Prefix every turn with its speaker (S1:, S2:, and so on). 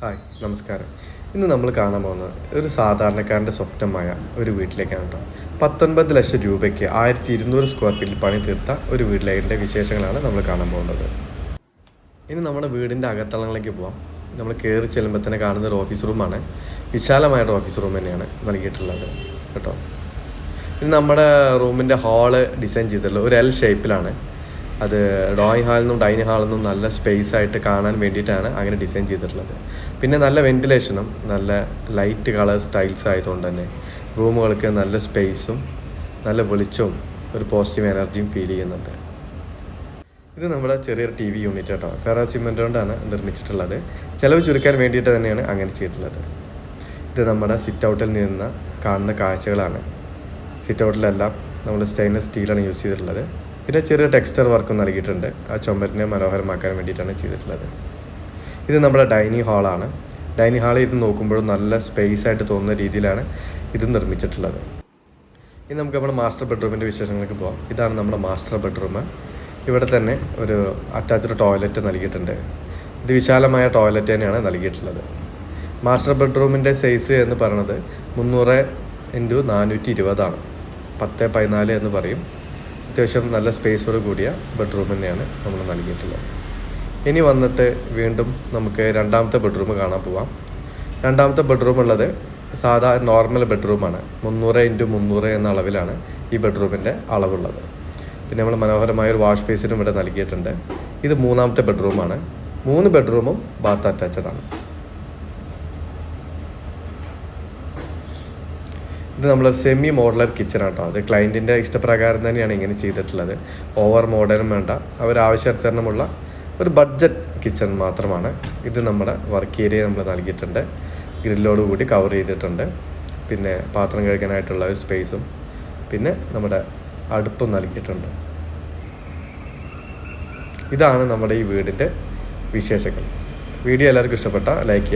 S1: Hi നമസ്കാരം. ഇന്ന് നമ്മൾ കാണാൻ പോകുന്നത് ഒരു സാധാരണക്കാരൻ്റെ സ്വപ്നമായ ഒരു വീട്ടിലേക്കാണ് കേട്ടോ. 19 ലക്ഷം രൂപയ്ക്ക് 1200 സ്ക്വയർ ഫീറ്റിൽ പണി തീർത്ത ഒരു വീട്ടിലേക്കിൻ്റെ വിശേഷങ്ങളാണ് നമ്മൾ കാണാൻ പോകുന്നത്. ഇനി നമ്മുടെ വീടിൻ്റെ അകത്തളങ്ങളിലേക്ക് പോവാം. നമ്മൾ കയറി ചെല്ലുമ്പോൾ തന്നെ കാണുന്ന ഒരു ഓഫീസ് റൂമാണ്. വിശാലമായൊരു ഓഫീസ് റൂം തന്നെയാണ് നൽകിയിട്ടുള്ളത് കേട്ടോ. ഇനി നമ്മുടെ റൂമിൻ്റെ ഹാള് ഡിസൈൻ ചെയ്തിട്ടുള്ളത് ഒരു എൽ ഷേപ്പിലാണ്. അത് ഡ്രോയിങ് ഹാളിൽ നിന്നും ഡൈനിങ് ഹാളിൽ നിന്നും നല്ല സ്പേസ് ആയിട്ട് കാണാൻ വേണ്ടിയിട്ടാണ് അങ്ങനെ ഡിസൈൻ ചെയ്തിട്ടുള്ളത്. പിന്നെ നല്ല വെൻറ്റിലേഷനും നല്ല ലൈറ്റ് കളർ സ്റ്റൈൽസ് ആയതുകൊണ്ട് തന്നെ റൂമുകൾക്ക് നല്ല സ്പേസും നല്ല വെളിച്ചവും ഒരു പോസിറ്റീവ് എനർജിയും ഫീൽ ചെയ്യുന്നുണ്ട്. ഇത് നമ്മുടെ ചെറിയൊരു TV യൂണിറ്റ് കേട്ടോ. ഫെറോ സിമെൻ്റ് കൊണ്ടാണ് നിർമ്മിച്ചിട്ടുള്ളത്. ചിലവ് ചുരുക്കാൻ വേണ്ടിയിട്ട് തന്നെയാണ് അങ്ങനെ ചെയ്തിട്ടുള്ളത്. ഇത് നമ്മുടെ സിറ്റ് ഔട്ടിൽ നിന്ന് കാണുന്ന കാഴ്ചകളാണ്. സിറ്റ് ഔട്ടിലെല്ലാം നമ്മൾ സ്റ്റെയിൻലെസ് സ്റ്റീലാണ് യൂസ് ചെയ്തിട്ടുള്ളത്. പിന്നെ ചെറിയ ടെക്സ്ചർ വർക്കും നൽകിയിട്ടുണ്ട്. ആ ചുമരിനെ മനോഹരമാക്കാൻ വേണ്ടിയിട്ടാണ് ചെയ്തിട്ടുള്ളത്. ഇത് നമ്മുടെ ഡൈനിങ് ഹാളാണ്. ഡൈനിങ് ഹാളിൽ ഇരുന്ന് നോക്കുമ്പോഴും നല്ല സ്പേസ് ആയിട്ട് തോന്നുന്ന രീതിയിലാണ് ഇത് നിർമ്മിച്ചിട്ടുള്ളത്. ഇനി നമുക്ക് നമ്മുടെ മാസ്റ്റർ ബെഡ്റൂമിൻ്റെ വിശേഷങ്ങൾക്ക് പോകാം. ഇതാണ് നമ്മുടെ മാസ്റ്റർ ബെഡ്റൂം. ഇവിടെ തന്നെ ഒരു അറ്റാച്ച്ഡ് ടോയ്ലറ്റ് നൽകിയിട്ടുണ്ട്. ഇത് വിശാലമായ ടോയ്ലറ്റ് തന്നെയാണ് നൽകിയിട്ടുള്ളത്. മാസ്റ്റർ ബെഡ്റൂമിൻ്റെ സൈസ് എന്ന് പറയുന്നത് 300x420 ആണ്. 10x14 എന്ന് പറയും. അത്യാവശ്യം നല്ല സ്പേസോട് കൂടിയ ബെഡ്റൂം തന്നെയാണ് നമ്മൾ നൽകിയിട്ടുള്ളത്. ഇനി വന്നിട്ട് വീണ്ടും നമുക്ക് രണ്ടാമത്തെ ബെഡ്റൂം കാണാൻ പോവാം. രണ്ടാമത്തെ ബെഡ്റൂം ഉള്ളത് സാധാ നോർമൽ ബെഡ്റൂമാണ്. 300x300 എന്ന അളവിലാണ് ഈ ബെഡ്റൂമിൻ്റെ അളവുള്ളത്. പിന്നെ നമ്മൾ മനോഹരമായൊരു വാഷ് ബേസിനും ഇവിടെ നൽകിയിട്ടുണ്ട്. ഇത് മൂന്നാമത്തെ ബെഡ്റൂമാണ്. 3 ബെഡ്റൂമും ബാത്ത് അറ്റാച്ചഡ് ആണ്. ഇത് നമ്മളൊരു സെമി മോഡുലർ കിച്ചൺ ആട്ടോ. അത് ക്ലയൻറ്റിൻ്റെ ഇഷ്ടപ്രകാരം തന്നെയാണ് ഇങ്ങനെ ചെയ്തിട്ടുള്ളത്. ഓവർ മോഡലും വേണ്ട, അവരാവശ്യാനുസരണമുള്ള ഒരു ബഡ്ജറ്റ് കിച്ചൺ മാത്രമാണ്. ഇത് നമ്മുടെ വർക്ക് ഏരിയ നമ്മൾ നൽകിയിട്ടുണ്ട്. ഗ്രില്ലോട് കൂടി കവർ ചെയ്തിട്ടുണ്ട്. പിന്നെ പാത്രം കഴുകാനായിട്ടുള്ള ഒരു സ്പേസും പിന്നെ നമ്മുടെ അടുപ്പും നൽകിയിട്ടുണ്ട്. ഇതാണ് നമ്മുടെ ഈ വീടിൻ്റെ വിശേഷങ്ങൾ. വീഡിയോ എല്ലാവർക്കും ഇഷ്ടപ്പെട്ട ലൈക്ക് ചെയ്യുക.